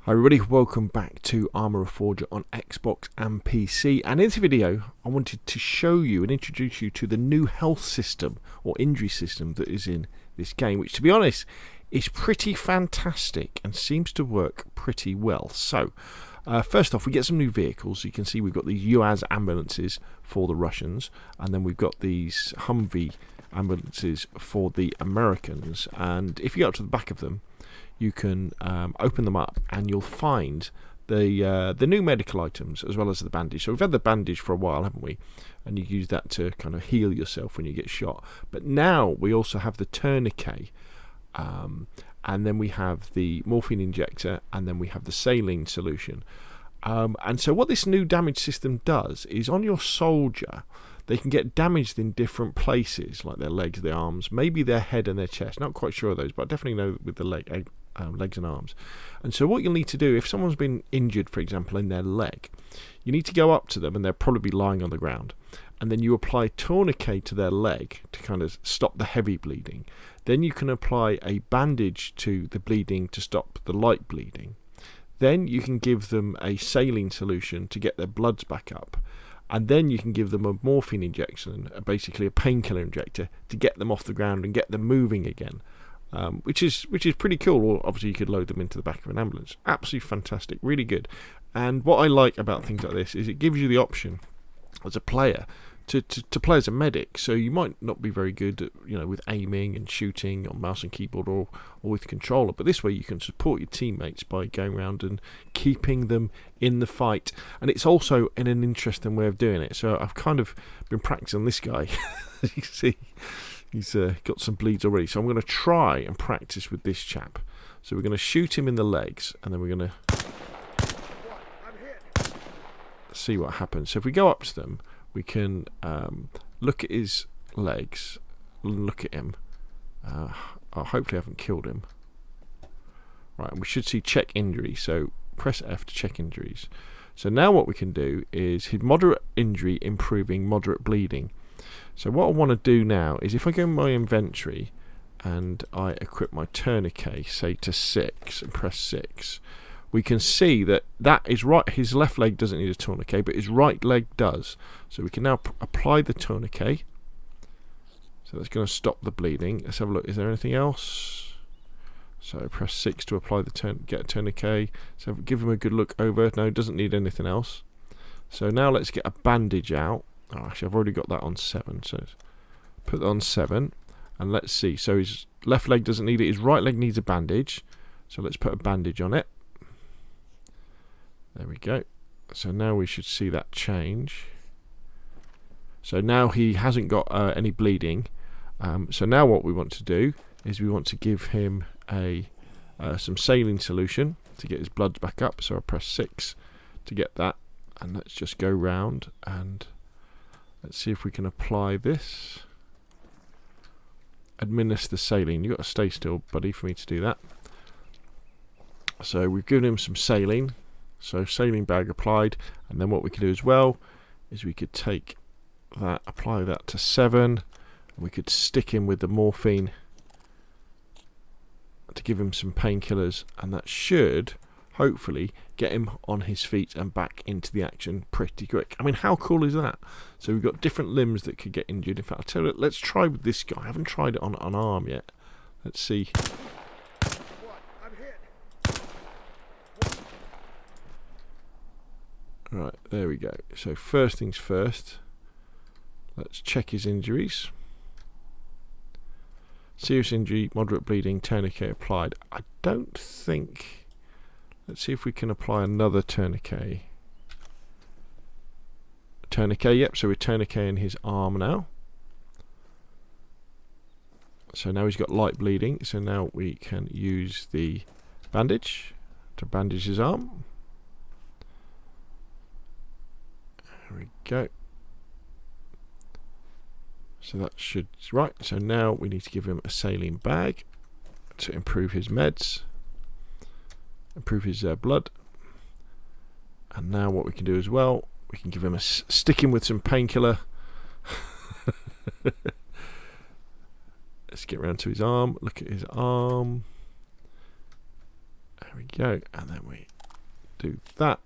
Hi everybody, welcome back to Arma Reforger on Xbox and PC, and in this video I wanted to show you and introduce you to the new health system or injury system that is in this game, which to be honest is pretty fantastic and seems to work pretty well. So first off, we get some new vehicles. You can see we've got these UAZ ambulances for the Russians, and then we've got these Humvee ambulances for the Americans, and if you go up to the back of them you can open them up and you'll find the new medical items as well as the bandage. So we've had the bandage for a while, haven't we? And you use that to kind of heal yourself when you get shot. But now we also have the tourniquet, and then we have the morphine injector, and then we have the saline solution. And so what this new damage system does is on your soldier, they can get damaged in different places, like their legs, their arms, maybe their head and their chest. Not quite sure of those, but I definitely know with the legs and arms. And so what you'll need to do, if someone's been injured, for example, in their leg, you need to go up to them, and they'll probably be lying on the ground. And then you apply tourniquet to their leg to kind of stop the heavy bleeding. Then you can apply a bandage to the bleeding to stop the light bleeding. Then you can give them a saline solution to get their bloods back up. And then you can give them a morphine injection, basically a painkiller injector, to get them off the ground and get them moving again, which is pretty cool. Or obviously you could load them into the back of an ambulance. Absolutely fantastic, really good. And what I like about things like this is it gives you the option as a player to play as a medic. So you might not be very good at, with aiming and shooting on mouse and keyboard or with controller, but this way you can support your teammates by going around and keeping them in the fight. And it's also in an interesting way of doing it. So I've kind of been practicing on this guy. As you can see, he's got some bleeds already. So I'm going to try and practice with this chap. So we're going to shoot him in the legs, and then we're going to see what happens. So if we go up to them, we can look at his legs, look at him. Hopefully I haven't killed him. Right, and we should see check injury, so press F to check injuries. So now what we can do is his moderate injury improving moderate bleeding. So what I want to do now is if I go in my inventory and I equip my tourniquet, say to 6, and press 6, we can see that is right. His left leg doesn't need a tourniquet, but his right leg does. So we can now apply the tourniquet. So that's going to stop the bleeding. Let's have a look. Is there anything else? So press 6 to apply the get a tourniquet. So give him a good look over. No, doesn't need anything else. So now let's get a bandage out. Oh, actually, I've already got that on 7. So put that on 7, and let's see. So his left leg doesn't need it. His right leg needs a bandage. So let's put a bandage on it. There we go. So now we should see that change. So now he hasn't got any bleeding. So now what we want to do is we want to give him some saline solution to get his bloods back up. So I press 6 to get that, and let's just go round and let's see if we can apply this. Administer saline. You've got to stay still, buddy, for me to do that. So we've given him some saline. So saline bag applied, and then what we could do as well is we could take that, apply that to 7, and we could stick him with the morphine to give him some painkillers, and that should hopefully get him on his feet and back into the action pretty quick. I mean, how cool is that? So we've got different limbs that could get injured. In fact, I'll tell you, let's try with this guy. I haven't tried it on an arm yet. Let's see. Right, there we go. So first things first, let's check his injuries. Serious injury, moderate bleeding, tourniquet applied. I don't think... Let's see if we can apply another tourniquet. Tourniquet, yep, so we're tourniquet in his arm now. So now he's got light bleeding, so now we can use the bandage to bandage his arm. There we go. So that should right. So now we need to give him a saline bag to improve his meds, improve his blood. And now what we can do as well, we can give him stick him with some painkiller. Let's get around to his arm. Look at his arm. There we go. And then we do that.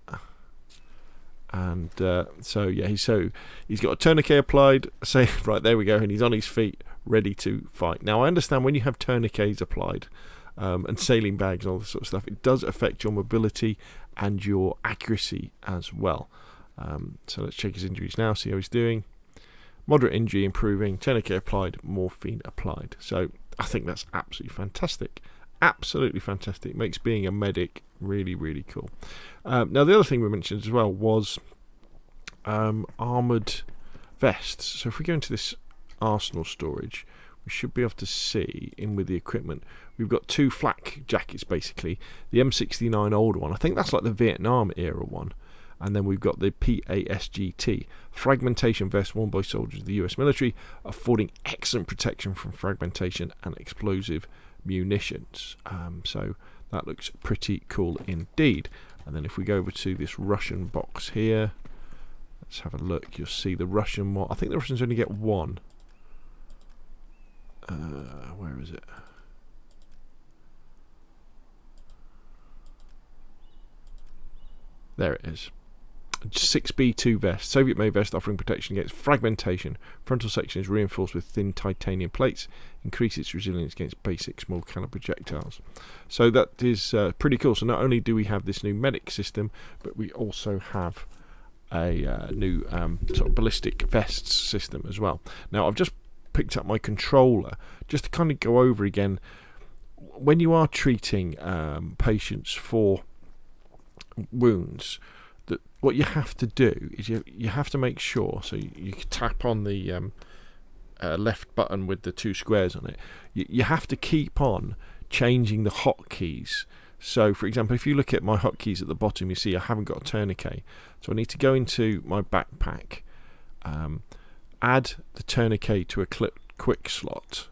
And so yeah, he's got a tourniquet applied. Say right, there we go, and he's on his feet, ready to fight. Now I understand when you have tourniquets applied and saline bags and all this sort of stuff, it does affect your mobility and your accuracy as well. So let's check his injuries now, see how he's doing. Moderate injury improving, tourniquet applied, morphine applied. So I think that's absolutely fantastic. Absolutely fantastic. Makes being a medic really, really cool. Now the other thing we mentioned as well was armoured vests. So if we go into this arsenal storage, we should be able to see in with the equipment, we've got 2 flak jackets basically. The M69 older one, I think that's like the Vietnam era one. And then we've got the PASGT, fragmentation vest worn by soldiers of the US military, affording excellent protection from fragmentation and explosive munitions. So that looks pretty cool indeed. And then if we go over to this Russian box here, let's have a look. You'll see the Russian one. I think the Russians only get one. Where is it? There it is. 6B2 vest, Soviet-made vest offering protection against fragmentation. Frontal section is reinforced with thin titanium plates, increase its resilience against basic small caliber projectiles. So that is pretty cool. So not only do we have this new medic system, but we also have a new sort of ballistic vests system as well. Now I've just picked up my controller just to kind of go over again. When you are treating patients for wounds, that what you have to do is you have to make sure, so you tap on the left button with the 2 squares on it. You have to keep on changing the hotkeys. So for example, if you look at my hotkeys at the bottom, you see I haven't got a tourniquet, so I need to go into my backpack, add the tourniquet to a quick slot,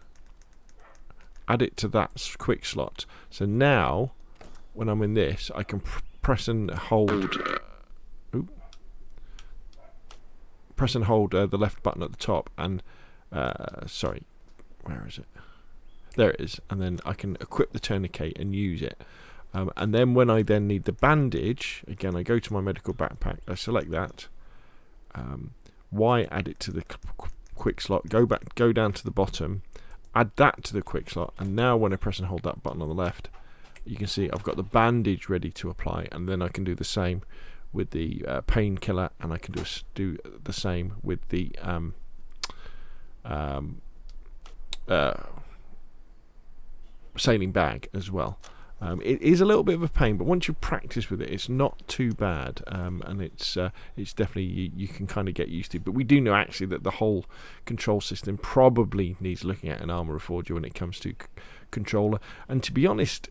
add it to that quick slot. So now when I'm in this, I can press and hold the left button at the top, and sorry, where is it? There it is. And then I can equip the tourniquet and use it. And then when I then need the bandage, again I go to my medical backpack, I select that, Y, add it to the quick slot, go down to the bottom, add that to the quick slot, and now when I press and hold that button on the left, you can see I've got the bandage ready to apply. And then I can do the same with the painkiller, and I can do the same with the saline bag as well. It is a little bit of a pain, but once you practice with it, it's not too bad, and it's definitely you can kind of get used to. But we do know actually that the whole control system probably needs looking at an Arma Reforger when it comes to controller. And to be honest,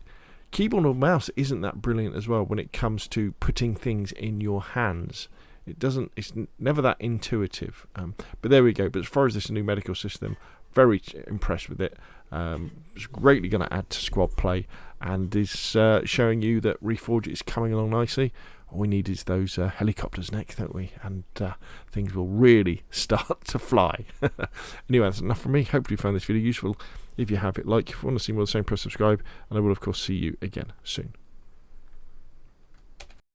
keyboard and mouse isn't that brilliant as well when it comes to putting things in your hands. It's never that intuitive. But there we go. But as far as this new medical system, very impressed with it. It's greatly going to add to squad play, and is showing you that Reforger is coming along nicely. All we need is those helicopters next, don't we? And things will really start to fly. Anyway, that's enough from me. Hopefully you found this video useful. If you have, it like. If you want to see more of the same, press subscribe, and I will of course see you again soon.